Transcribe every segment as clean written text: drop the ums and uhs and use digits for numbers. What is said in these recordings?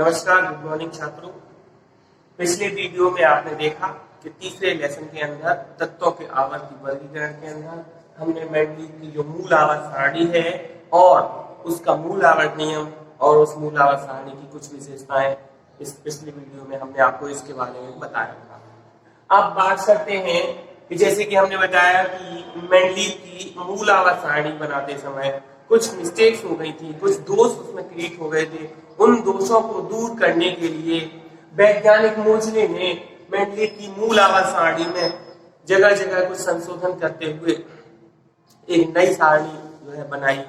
नमस्कार, good morning छात्रों। पिछले वीडियो में आपने देखा कि तीसरे लेसन के अंदर तत्वों के आवर्ती वर्गीकरण के अंदर हमने मेंडलीव की जो मूल आवर्त सारणी है और उसका मूल आवर्त नियम और उस मूल आवर्त सारणी की कुछ विशेषताएं इस पिछले वीडियो में हमने आपको इसके बारे में बताया था। अब बात करते हैं कि जैसे कि हमने बताया कि मेंडलीव की मूल आवर्त सारणी बनाते समय कुछ मिस्टेक्स हो गई थी, कुछ दोष उसमें क्रिएट हो गए थे। उन दोषों को दूर करने के लिए वैज्ञानिक मोजले ने मेंडलीव की मूल आवर्त सारणी में जगह जगह कुछ संशोधन करते हुए एक नई सारणी जो है बनाई,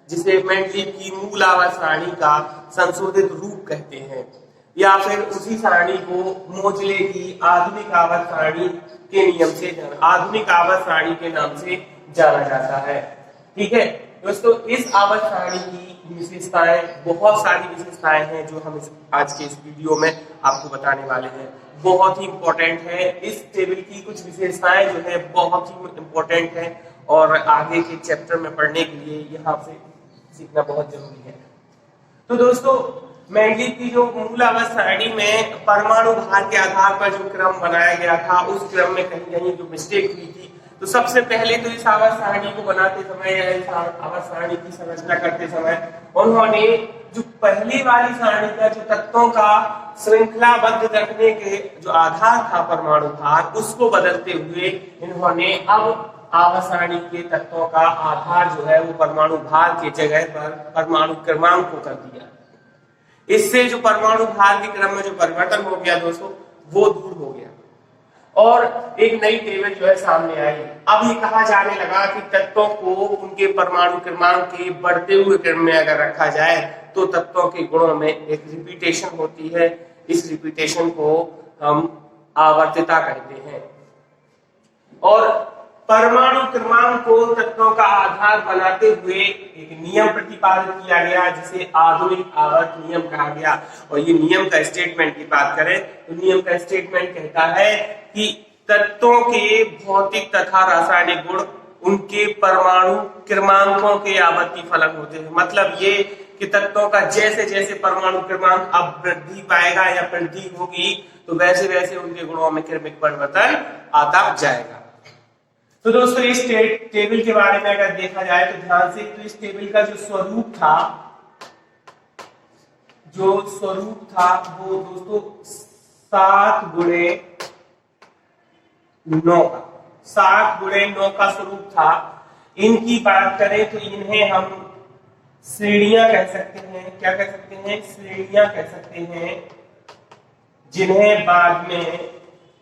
जिसे मेंडलीव की मूल आवर्त सारणी का संशोधित रूप कहते हैं, या फिर उसी सारणी को मोजले की आधुनिक आवर्त सारणी के नियम से आधुनिक आवर्त सारणी के नाम से जाना जाता है। ठीक है दोस्तों, इस आवर्त सारणी की विशेषताएं, बहुत सारी विशेषताएं हैं जो हम आज के इस वीडियो में आपको बताने वाले हैं। बहुत ही इंपॉर्टेंट है, इस टेबल की कुछ विशेषताएं जो है बहुत ही इंपॉर्टेंट है और आगे के चैप्टर में पढ़ने के लिए यहाँ से सीखना बहुत जरूरी है। तो दोस्तों, मेंडलीव की जो मूल आवर्त सारणी में परमाणु भार के आधार पर जो क्रम बनाया गया था, उस क्रम में कहीं कहीं जो मिस्टेक हुई थी। तो सबसे पहले तो इस आवर्त सारणी को बनाते समय या इस आवर्त सारणी की संरचना करते समय उन्होंने जो पहली वाली सारणी का जो तत्वों का श्रृंखलाबद्ध रखने के जो आधार था परमाणु भार, उसको बदलते हुए इन्होंने अब आवर्त सारणी के तत्वों का आधार जो है वो परमाणु भार के जगह पर परमाणु क्रमांक को कर दिया। इससे जो परमाणु भार के क्रम में जो परिवर्तन हो गया दोस्तों, वो दूर हो गया और एक नई टेबल जो है सामने आई। अब ये कहा जाने लगा कि तत्वों को उनके परमाणु क्रमांक के बढ़ते हुए क्रम में अगर रखा जाए तो तत्वों के गुणों में एक रिपीटेशन होती है। इस रिपीटेशन को हम आवर्तता कहते हैं और परमाणु क्रमांक को तत्वों का आधार बनाते हुए एक नियम प्रतिपादित किया गया, जिसे आधुनिक आवर्त नियम कहा गया। और ये नियम का स्टेटमेंट की बात करें तो नियम का स्टेटमेंट कहता है कि तत्वों के भौतिक तथा रासायनिक गुण उनके परमाणु क्रमांकों के आवर्ती फलन होते हैं। मतलब ये कि तत्वों का जैसे जैसे परमाणु क्रमांक अब वृद्धि पाएगा या वृद्धि होगी तो वैसे वैसे उनके गुणों में क्रमिक परिवर्तन आता जाएगा। तो दोस्तों, इस टेबल के बारे में अगर देखा जाए तो ध्यान से, तो इस टेबल का जो स्वरूप था वो दोस्तों 7 गुणे 9 का 7 गुणे 9 का स्वरूप था। इनकी बात करें तो इन्हें हम श्रेणियां कह सकते हैं। क्या कह सकते हैं? श्रेणियां कह सकते हैं, जिन्हें बाद में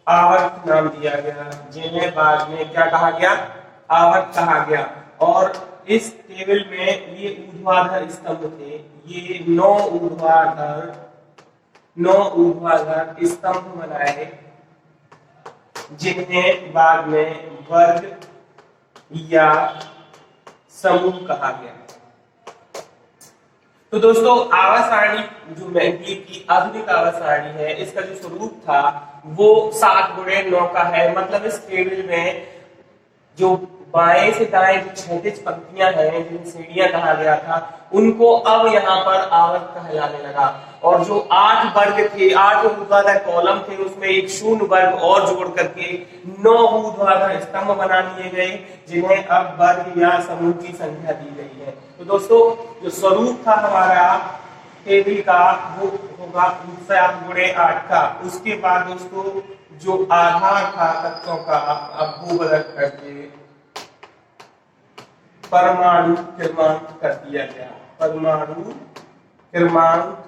आवर्त नाम दिया गया, जिन्हें बाद में क्या कहा गया? आवर्त कहा गया। और इस टेबल में ये ऊर्ध्वाधर स्तंभ थे, ये 9 ऊर्ध्वाधर स्तंभ बनाए, जिन्हें बाद में वर्ग या समूह कहा गया। तो दोस्तों, आवर्त सारणी जो मेंडलीव की आधुनिक आवर्त सारणी है, इसका जो स्वरूप था वो 7 गुणे 9 का है। मतलब इस टेबल में जो बाएं से दाएं जो क्षैतिज पंक्तियां हैं, जिन्हें श्रेणियां कहा गया था, उनको अब यहाँ पर आवर्त कहलाने लगा। और जो 8 वर्ग थे, 8 ऊर्ध्वाधर कॉलम थे, उसमें एक शून्य वर्ग और जोड़ करके 9 ऊर्ध्वाधर स्तंभ बना लिए गए, जिन्हें अब वर्ग या समूह की संख्या दी गई है। तो दोस्तों, जो स्वरूप था हमारा टेबल का वो होगा 7 गुणे 8 का। उसके बाद दोस्तों जो आधार था तत्वों का, अब वो बदल करके परमाणु क्रमांक कर दिया गया। परमाणु क्रमांक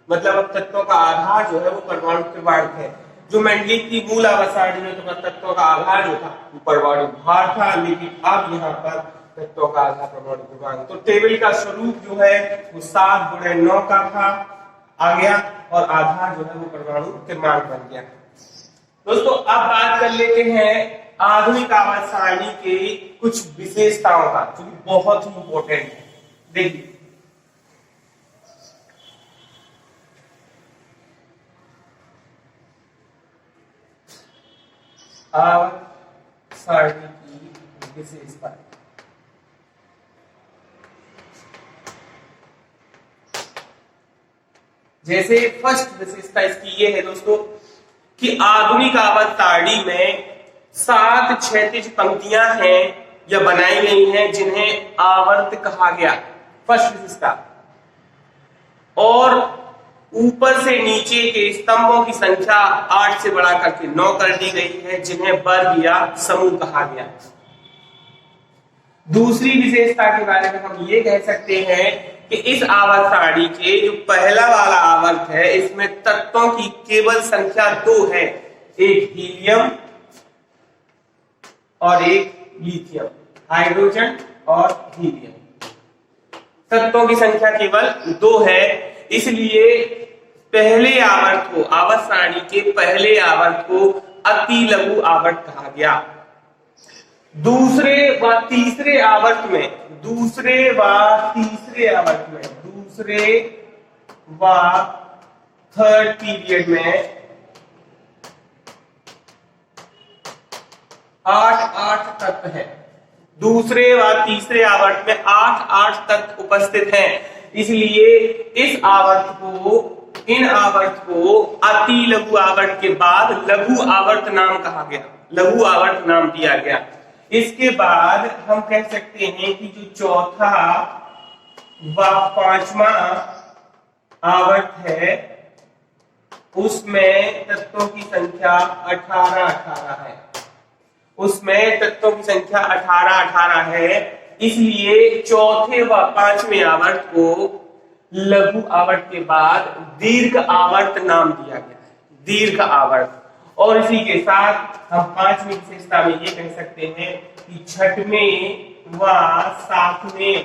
मतलब अब तत्वों का आधार जो है वो परमाणु क्रमांक है। जो मेंडलीव की मूल आवर्त सारणी में तो तत्वों का आधार जो था वो परमाणु भार था, लेकिन अब यहाँ पर तत्वों का आधार परमाणु क्रमांक। तो टेबल का स्वरूप जो है वो 7 गुणे 9 का था, आ गया, और आधार जो है वो परमाणु क्रमांक बन गया। दोस्तों, अब बात कर लेते हैं आधुनिक आवर्त सारणी के कुछ विशेषताओं का, जो बहुत ही इंपॉर्टेंट है। देखिए, आवर्त सारणी की विशेषता। जैसे फर्स्ट विशेषता इसकी ये है दोस्तों कि आधुनिक आवर्त सारणी में 7 क्षैतिज पंक्तियां हैं या बनाई गई हैं जिन्हें आवर्त कहा गया, फर्स्ट विशेषता। और ऊपर से नीचे के स्तंभों की संख्या 8 से बढ़ा करके 9 कर दी गई है जिन्हें वर्ग या समूह कहा गया। दूसरी विशेषता के बारे में हम ये कह सकते हैं कि इस आवर्त सारणी के जो पहला वाला आवर्त है इसमें तत्वों की केवल संख्या 2 है, एक हीलियम और एक लिथियम, हाइड्रोजन और हीलियम। तत्वों की संख्या केवल 2 है, इसलिए पहले आवर्त को, आवर्त सारणी के पहले आवर्त को अति लघु आवर्त कहा गया। दूसरे व तीसरे आवर्त में, दूसरे व थर्ड पीरियड में 8 तत्व है। दूसरे व तीसरे आवर्त में 8 तत्व उपस्थित हैं, इसलिए इन आवर्त को अति लघु आवर्त के बाद लघु आवर्त नाम कहा गया, लघु आवर्त नाम दिया गया। इसके बाद हम कह सकते हैं कि जो चौथा व पांचवा आवर्त है उसमें तत्वों की संख्या 18 है, उसमें तत्वों की संख्या 18 है, इसलिए चौथे व पांचवें आवर्त को लघु आवर्त के बाद दीर्घ आवर्त नाम दिया गया है, दीर्घ आवर्त। और इसी के साथ हम पांचवी विशेषता में ये कह सकते हैं कि छठवें व सातवें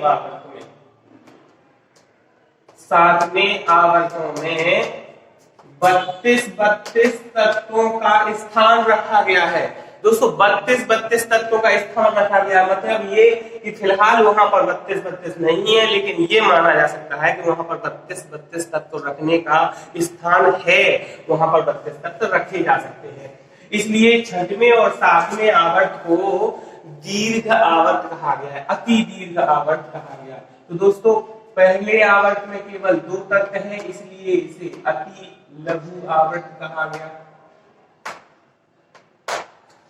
आवर्तों में 32 तत्वों का स्थान रखा गया है। दोस्तों 32 तत्वों का स्थान रखा गया मतलब ये कि फिलहाल वहां पर 32 नहीं है, लेकिन ये माना जा सकता है कि वहां पर 32 तत्व रखने का स्थान है, वहां पर 32 तत्व रखे जा सकते हैं। इसलिए छठवें और सातवें आवर्त को दीर्घ आवर्त कहा गया है, अति दीर्घ आवर्त कहा गया। तो दोस्तों पहले आवर्त में केवल 2 तत्व हैं, इसलिए इसे अति लघु आवर्त कहा गया,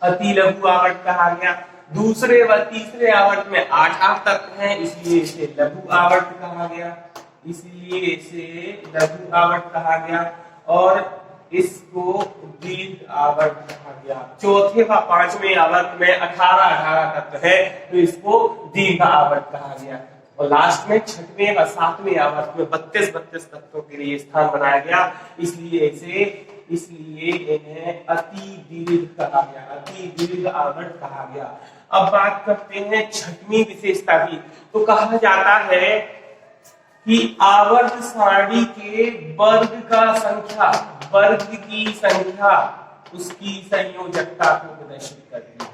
अति लघु आवर्त कहा गया। दूसरे व तीसरे आवर्त में 8 तत्व हैं, इसलिए इसे लघु आवर्त कहा गया, इसलिए इसे लघु आवर्त कहा गया और इसको दीर्घ आवर्त कहा गया। चौथे व पांचवें आवर्त में 18 तत्व है, तो इसको दीर्घ आवर्त कहा गया। और लास्ट में छठवें व सातवें आवर्त में 32 तत्वों के लिए स्थान बनाया गया, इसलिए इन्हें अति दीर्घ कहा गया, अति दीर्घ आवर्त कहा गया। अब बात करते हैं छठवीं विशेषता की। तो कहा जाता है कि आवर्त सारणी के वर्ग की संख्या उसकी संयोजकता को प्रदर्शित करती है,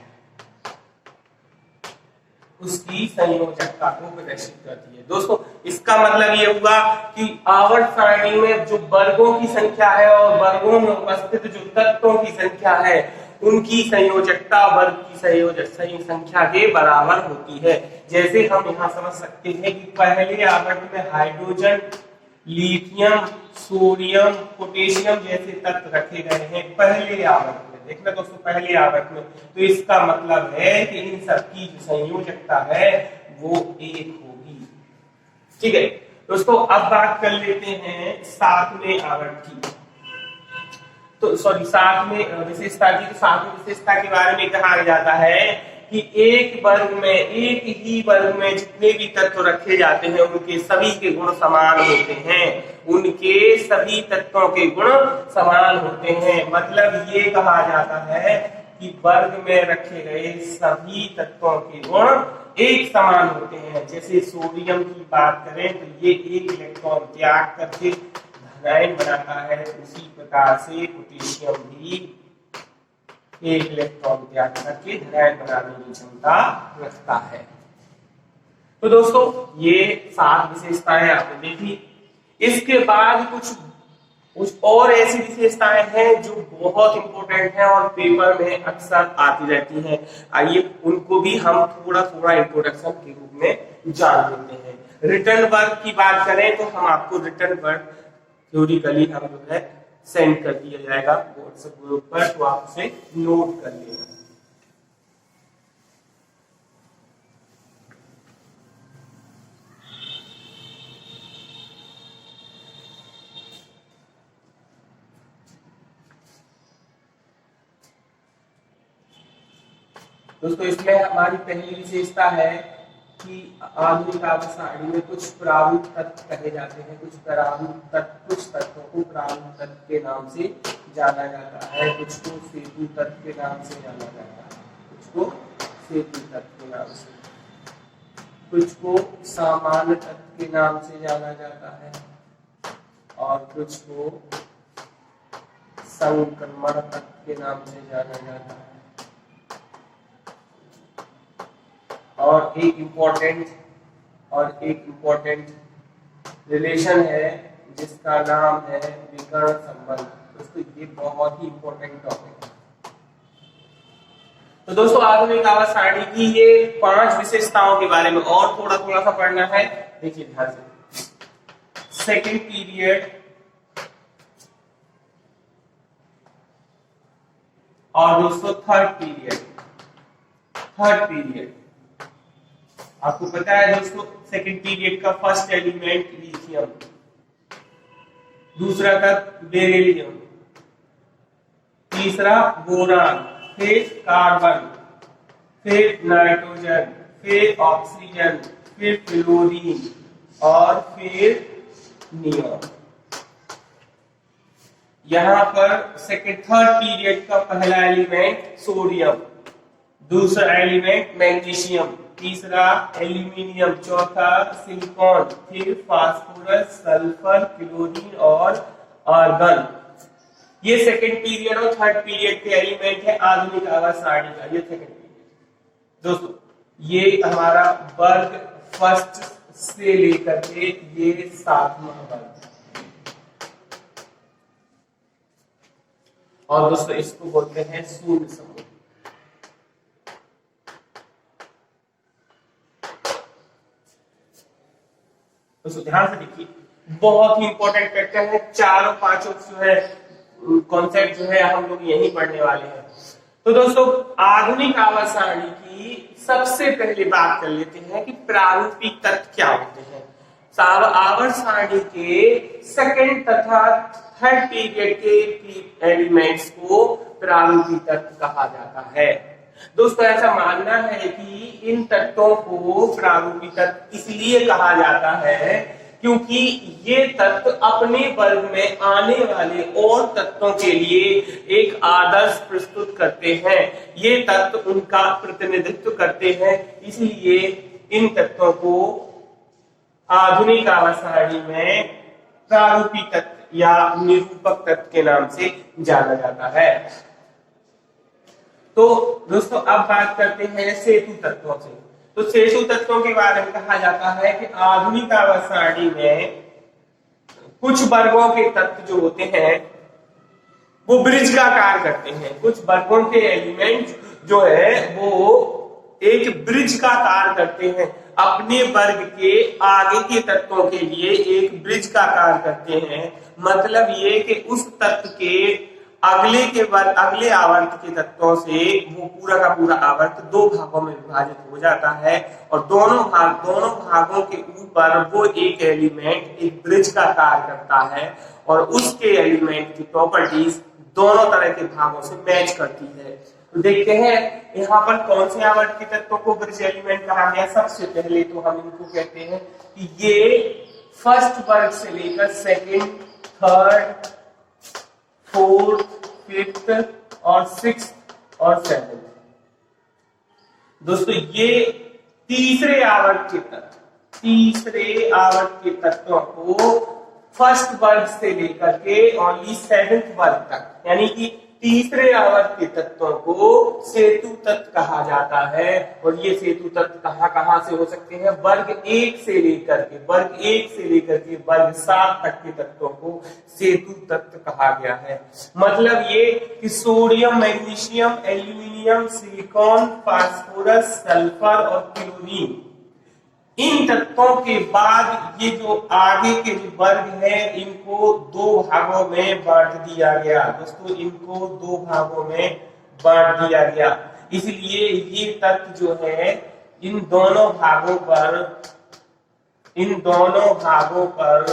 उसकी संयोजकता को प्रदर्शित करती है। दोस्तों इसका मतलब ये हुआ कि आवर्त सारणी में जो वर्गों की संख्या है और वर्गों में उपस्थित जो तत्वों की संख्या है उनकी संयोजकता वर्ग की संख्या के बराबर होती है। जैसे हम यहाँ समझ सकते हैं कि पहले आवर्त में हाइड्रोजन, लिथियम, सोडियम, पोटेशियम जैसे तत्व रखे गए हैं पहले आवर्त में। देखना दोस्तों पहले आवर्त में, तो इसका मतलब है कि इन सब की जो संयोजकता है वो 1 होगी। ठीक है दोस्तों, अब बात कर लेते हैं सातवें आवर्त की। तो सातवें विशेषता की। तो सातवें विशेषता के बारे में कहा जाता है कि एक ही वर्ग में जितने भी तत्व रखे जाते हैं उनके सभी के गुण समान होते हैं, उनके सभी तत्वों के गुण समान होते हैं। मतलब ये कहा जाता है कि वर्ग में रखे गए सभी तत्वों के गुण एक समान होते हैं। जैसे सोडियम की बात करें तो ये 1 इलेक्ट्रॉन त्याग करके धनायन बनाता है, उसी प्रकार से पोटेशियम भी 1 इलेक्ट्रॉन त्याग करके धनायन बनाने की क्षमता रखता है। तो दोस्तों ये 7 विशेषताएं आपने देखी। इसके बाद कुछ और ऐसी विशेषताएं हैं जो बहुत इंपॉर्टेंट हैं और पेपर में अक्सर आती रहती हैं। आइए उनको भी हम थोड़ा इंट्रोडक्शन के रूप में जान लेते हैं। रिटर्न वर्क की बात करें तो हम आपको रिटर्न वर्क थ्योरिकली हम जो है सेंड कर दिया जाएगा व्हाट्सएप ग्रुप पर, तो आप उसे नोट कर लेना। दोस्तों इसमें हमारी पहली विशेषता है कि आधुनिक आवर्त सारणी में कुछ प्रारूप तत्व कहे जाते हैं, कुछ तत्वों को प्रारूप तत्व के नाम से जाना जाता है, कुछ को सेतु तत्व के नाम से जाना जाता है, कुछ को सेतु तत्व के नाम से, कुछ को सामान्य तत्व के नाम से जाना जाता है और कुछ को संक्रमण तत्व के नाम से जाना जाता है। और एक इम्पोर्टेंट रिलेशन है जिसका नाम है विकर्ण संबंध। दोस्तों ये बहुत ही इम्पोर्टेंट टॉपिक है। तो दोस्तों आधुनिक आवर्त सारणी की ये 5 विशेषताओं के बारे में और थोड़ा सा पढ़ना है। देखिए ध्यान से, सेकेंड पीरियड और दोस्तों थर्ड पीरियड। आपको पता है दोस्तों सेकंड पीरियड का फर्स्ट एलिमेंट लिथियम, दूसरा तत्व बेरिलियम, तीसरा बोरान, फिर कार्बन, फिर नाइट्रोजन, फिर ऑक्सीजन, फिर फ्लोरीन और फिर नियॉन। यहां पर थर्ड पीरियड का पहला एलिमेंट सोडियम, दूसरा एलिमेंट मैग्नीशियम, तीसरा एल्यूमिनियम, चौथा सिलिकॉन, फिर फास्फोरस, सल्फर, क्लोरीन और आर्गन। ये सेकंड पीरियड और थर्ड पीरियड के एलिमेंट है आधुनिक आवर्त सारणी का। ये सेकंड पीरियड दोस्तों, ये हमारा वर्ग फर्स्ट से लेकर के ये 7वां वर्ग, और दोस्तों इसको बोलते हैं शून्य समूह। दोस्तों ध्यान से देखिए, बहुत ही इंपॉर्टेंट फैक्टर है। चारों पांचों जो है कॉन्सेप्ट जो है हम लोग यही पढ़ने वाले हैं। तो दोस्तों आधुनिक आवर्त सारणी की सबसे पहले बात कर लेते हैं कि प्रारूपिक तत्व क्या होते हैं। आवर्त सारणी के सेकंड तथा थर्ड पीरियड के एलिमेंट्स को प्रारूपिक तत्व कहा जाता है। दोस्तों ऐसा मानना है कि इन तत्वों को प्रारूपिक तत्व इसलिए कहा जाता है क्योंकि ये तत्व अपने वर्ग में आने वाले और तत्वों के लिए एक आदर्श प्रस्तुत करते हैं। ये तत्व उनका प्रतिनिधित्व करते हैं, इसलिए इन तत्वों को आधुनिक आवर्त सारणी में प्रारूपिक तत्व या निरूपक तत्व के नाम से जाना जाता है। तो दोस्तों अब बात करते हैं सेतु तत्वों से। तो सेतु तत्वों के बारे में कहा जाता है कि आधुनिक आवर्त सारणी में कुछ वर्गों के तत्व जो होते हैं वो ब्रिज का कार्य करते हैं। कुछ वर्गों के एलिमेंट जो है वो एक ब्रिज का कार्य करते हैं, अपने वर्ग के आगे के तत्वों के लिए एक ब्रिज का कार्य करते हैं। मतलब ये कि उस तत्व के अगले आवर्त के तत्वों से वो पूरा का पूरा आवर्त 2 भागों में विभाजित हो जाता है और दोनों भागों के ऊपर वो एक एलिमेंट एक ब्रिज का कार्य करता है और उसके एलिमेंट की प्रॉपर्टीज दोनों तरह के भागों से मैच करती है। तो देखते हैं यहाँ पर कौन से आवर्त के तत्वों को ब्रिज एलिमेंट कहा गया। सबसे पहले तो हम इनको कहते हैं कि ये फर्स्ट वर्ग से लेकर सेकेंड, थर्ड, फोर्थ, फिफ्थ और सिक्स्थ और सेवेंथ। दोस्तों ये तीसरे आवर्त के तत्वों को फर्स्ट वर्ग से लेकर के ओनली 7th वर्ग तक, यानी कि तीसरे आवर्त के तत्वों को सेतु तत्व कहा जाता है। और ये सेतु तत्व कहां से हो सकते हैं? वर्ग 1 से लेकर के वर्ग 7 तक के तत्वों को सेतु तत्व कहा गया है। मतलब ये कि sodium, magnesium, aluminium, silicon, phosphorus, sulphur और क्लोरीन, इन तत्वों के बाद ये जो आगे के जो वर्ग है इनको दो भागों में बांट दिया गया। दोस्तों इनको दो भागों में बांट दिया गया, इसलिए ये तत्व जो है इन दोनों भागों पर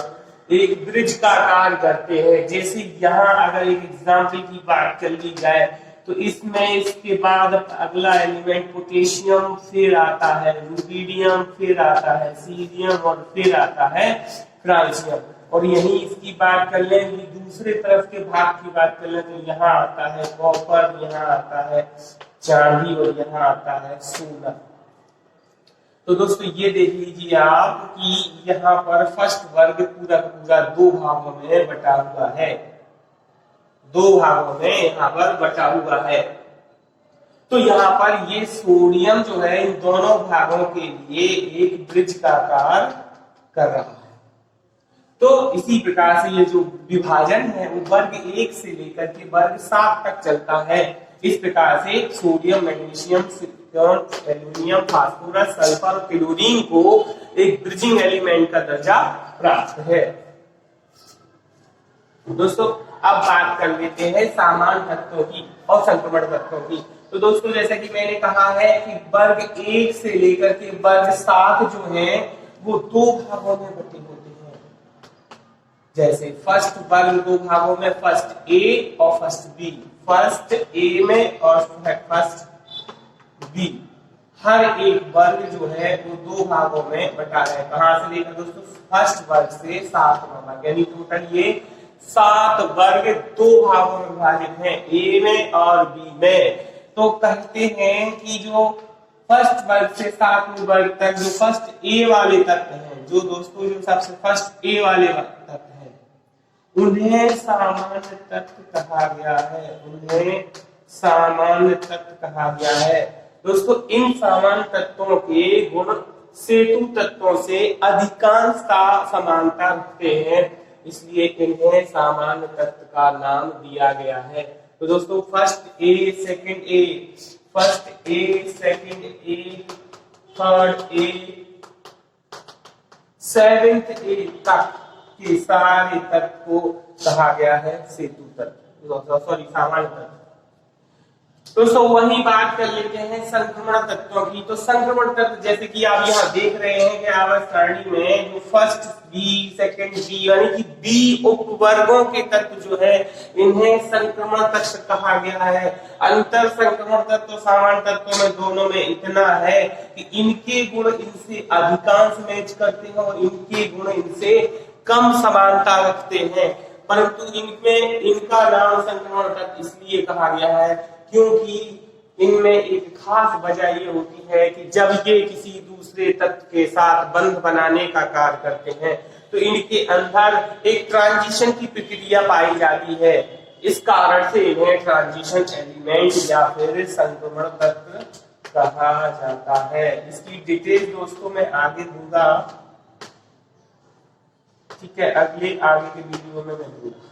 एक ब्रिज का कार्य करते हैं। जैसे यहाँ अगर एक एग्जाम्पल की बात कर ली जाए तो इसमें इसके बाद अगला एलिमेंट पोटेशियम, फिर आता है रुबिडियम, फिर आता है सीरियम और फिर आता है फ्रांसियम। और यही इसकी बात कर लें, दूसरे तरफ के भाग की बात कर लें तो यहाँ आता है कॉपर, यहाँ आता है चांदी और यहाँ आता है सोना। तो दोस्तों ये देख लीजिए आप कि यहाँ पर फर्स्ट वर्ग पूरा पूरा दो भागों में बटा हुआ है, दो भागों में यहाँ पर बटा हुआ है। तो यहाँ पर ये सोडियम जो है इन दोनों भागों के लिए एक ब्रिज का कार्य कर रहा है। तो इसी प्रकार से ये जो विभाजन है वो वर्ग 1 से लेकर के वर्ग 7 तक चलता है। इस प्रकार से sodium, magnesium, silicon, aluminium, phosphorus, sulphur और क्लोरीन को एक ब्रिजिंग एलिमेंट का दर्जा प्राप्त है। दोस्तों अब बात कर लेते हैं सामान्य तत्वों की और संक्रमण तत्वों की। तो दोस्तों जैसा कि मैंने कहा है कि वर्ग 1 से लेकर के वर्ग 7 जो है वो दो भागों में बटे होते हैं। जैसे फर्स्ट वर्ग दो भागों में, फर्स्ट ए और फर्स्ट बी, फर्स्ट ए में और फर्स्ट बी। हर एक वर्ग जो है वो दो भागों में बटा है। कहां से लेकर दोस्तों? फर्स्ट वर्ग से 7वां वर्ग, यानी टोटल ये 7 वर्ग दो भागों में विभाजित हैं, ए में और बी में। तो कहते हैं कि जो फर्स्ट वर्ग से 7वें वर्ग तक जो फर्स्ट ए वाले तत्व हैं, जो दोस्तों जो सबसे फर्स्ट ए वाले तत्व हैं, उन्हें सामान्य तत्व कहा गया है, उन्हें सामान्य तत्व कहा गया है। दोस्तों इन सामान्य तत्वों के गुण सेतु तत्वों से अधिकांशता समानता रखते हैं, इसलिए इन्हें सामान्य तत्व का नाम दिया गया है। तो दोस्तों first A, second A, first A, second A, third A, seventh A तक के सारे तत्व को कहा गया है सेतु तत्व, सॉरी सामान्य तत्व। दोस्तों वही बात कर लेते हैं संक्रमण तत्वों की। तो संक्रमण तत्व जैसे कि आप यहाँ देख रहे हैं कि आवर्त सारणी में जो फर्स्ट बी, सेकंड बी यानी कि बी उपवर्गों के तत्व जो है इन्हें संक्रमण तत्व कहा गया है। अंतर संक्रमण तत्व सामान्य तत्वों में दोनों में इतना है कि इनके गुण इनसे अधिकांश मैच करते हैं और इनके गुण इनसे कम समानता रखते हैं, परंतु इनमें इनका नाम संक्रमण तत्व इसलिए कहा गया है क्योंकि इनमें एक खास वजह ये होती है कि जब ये किसी दूसरे तत्व के साथ बंध बनाने का कार्य करते हैं तो इनके अंदर एक ट्रांजिशन की प्रक्रिया पाई जाती है। इस कारण से इन्हें ट्रांजिशन एलिमेंट या फिर संक्रमण तत्व कहा जाता है। इसकी डिटेल दोस्तों मैं आगे दूंगा, ठीक है, आगे के वीडियो में मैं दूंगा।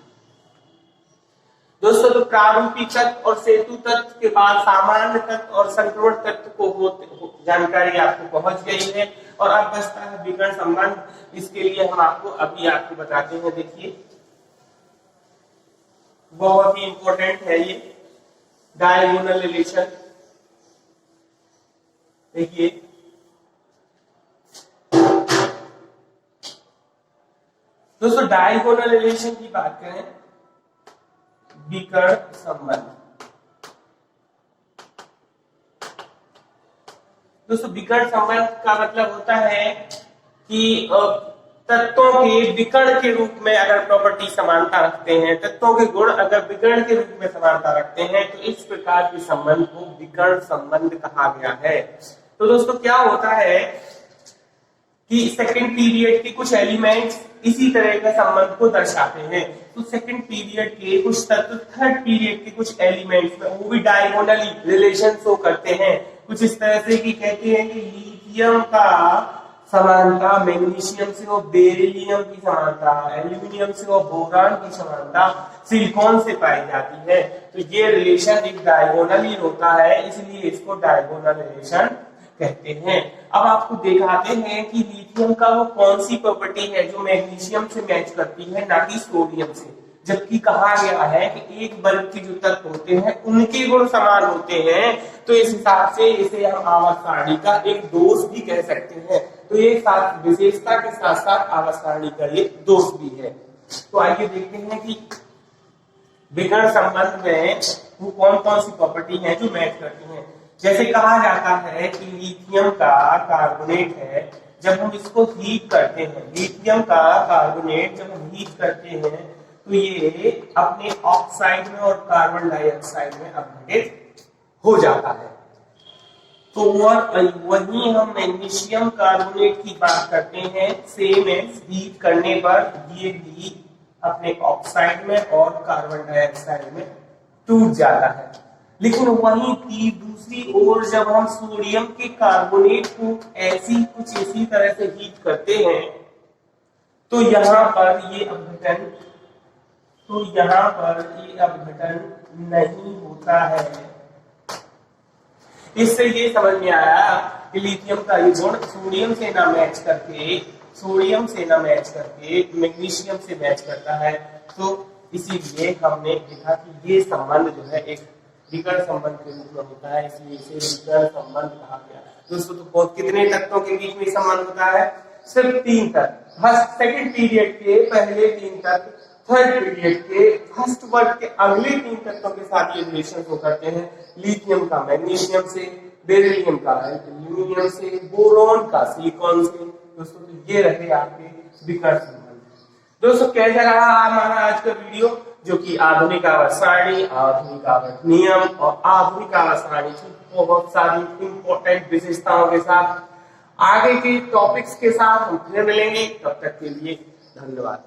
दोस्तों तो प्रारूपिक तत्व और सेतु तत्व के बाद सामान्य तत्व और संक्रमण तत्व को जानकारी आपको पहुंच गई है और अब बचता है विकर्ण संबंध। इसके लिए हम आपको बताते हैं। देखिए बहुत ही इंपॉर्टेंट है ये डायगोनल रिलेशन। देखिए दोस्तों डायगोनल रिलेशन की बात करें, विकर्ण संबंध। दोस्तों विकर्ण संबंध का मतलब होता है कि तत्वों के विकर्ण के रूप में अगर प्रॉपर्टी समानता रखते हैं, तत्वों के गुण अगर विकर्ण के रूप में समानता रखते हैं तो इस प्रकार के संबंध को विकर्ण संबंध कहा गया है। तो दोस्तों क्या होता है कि सेकंड पीरियड के कुछ एलिमेंट्स इसी तरह के संबंध को दर्शाते हैं। तो सेकंड पीरियड के कुछ तत्व थर्ड पीरियड के कुछ एलिमेंट्स में वो भी डायगोनली रिलेशन शो करते हैं। कुछ इस तरह से कि कहते हैं कि लिथियम का समानता मैग्नीशियम से और बेरिलियम की समानता, एल्यूमिनियम से और बोरान की समानता सिलिकॉन से पाई जाती है। तो ये रिलेशन एक डायगोनली होता है, इसलिए इसको डायगोनल रिलेशन कहते हैं। अब आपको दिखाते हैं कि लिथियम का वो कौन सी प्रॉपर्टी है जो मैग्नीशियम से मैच करती है, ना कि सोडियम से। जबकि कहा गया है कि एक वर्ग के जो तत्व होते हैं उनके गुण समान होते हैं, तो इस हिसाब से इसे हम आवर्त सारणी का एक दोष भी कह सकते हैं। तो ये साथ विशेषता के साथ साथ आवर्त सारणी का ये दोष भी है। तो आइए देखते हैं कि विकर्ण संबंध में वो कौन कौन सी प्रॉपर्टी है जो मैच करती हैं। जैसे कहा जाता है कि लिथियम का कार्बोनेट है, जब हम इसको हीट करते हैं, लिथियम का कार्बोनेट जब हम हीट करते हैं तो ये अपने ऑक्साइड में और कार्बन डाइऑक्साइड में अपघटित हो जाता है। तो वही हम मैग्नीशियम कार्बोनेट की बात करते हैं, सेम एज हीट करने पर ये भी अपने ऑक्साइड में और कार्बन डाइऑक्साइड में टूट जाता है। लेकिन वहीं की दूसरी ओर जब हम सोडियम के कार्बोनेट को कुछ इसी तरह से हीट करते हैं तो यहाँ पर ये अपघटन नहीं होता है। इससे ये समझ में आया कि लिथियम का ये गुण सोडियम से ना मैच करके मैग्नीशियम से मैच करता है। तो इसीलिए हमने देखा कि ये संबंध जो है एक विकर्ण संबंध के रूप में होता है, इसलिए इसे विकर्ण संबंध कहा गया। दोस्तों तो बहुत कितने तत्वों के बीच में संबंध होता है? सिर्फ 3 तत्व। सेकंड पीरियड के पहले 3 तत्व, थर्ड पीरियड के फर्स्ट वर्ग के अगले 3 तत्वों के साथ ये रिलेशन हो करते हैं। लिथियम का मैग्नीशियम से, बेरिलियम का एल्यूमिनियम से, बोरॉन का सिलिकॉन से। दोस्तों तो ये रहे आपके विकर्ण संबंध। दोस्तों कैसा रहा हमारा आज का वीडियो, जो कि आधुनिक आवर्त सारणी, आधुनिक आवर्त नियम और आधुनिक आवर्त सारणी की बहुत सारी इंपॉर्टेंट विशेषताओं के साथ। आगे के टॉपिक्स के साथ हम फिर मिलेंगे, तब तक के लिए धन्यवाद।